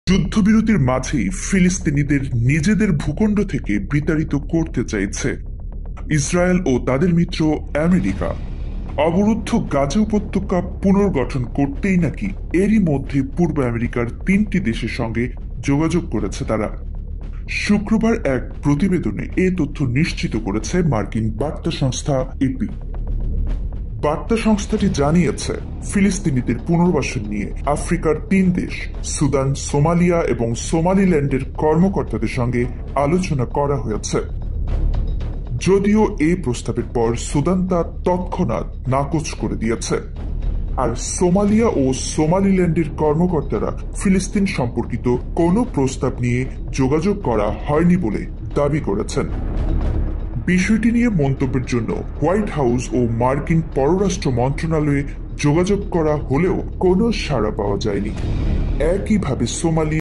যুদ্ধবিরতির মাঝেই ফিলিস্তিনিদের নিজেদের ভূখণ্ড থেকে বিতাড়িত করতে চাইছে ইসরায়েল ও তাদের মিত্র আমেরিকা। অবরুদ্ধ গাজা উপত্যকা পুনর্গঠন করতেই নাকি এরই মধ্যে পূর্ব আমেরিকার 3টি দেশের সঙ্গে যোগাযোগ করেছে তারা। শুক্রবার এক প্রতিবেদনে এ তথ্য নিশ্চিত করেছে মার্কিন বার্তা সংস্থা এপি। বার্তা সংস্থাটি জানিয়েছে, ফিলিস্তিনিদের পুনর্বাসন নিয়ে আফ্রিকার 3 দেশ সুদান, সোমালিয়া এবং সোমালিল্যান্ডের কর্মকর্তাদের সঙ্গে আলোচনা করা হয়েছে। যদিও এই প্রস্তাবের পর সুদান তা তৎক্ষণাৎ নাকচ করে দিয়েছে, আর সোমালিয়া ও সোমালিল্যান্ডের কর্মকর্তারা ফিলিস্তিন সম্পর্কিত কোনো প্রস্তাব নিয়ে যোগাযোগ করা হয়নি বলে দাবি করেছেন। বিষয়টি নিয়ে মন্তব্যের জন্য হোয়াইট হাউস ও মার্কিন পররাষ্ট্র মন্ত্রণালয়ে যোগাযোগ করা হলেও কোনো সাড়া পাওয়া যায়নি। একইভাবে সোমালি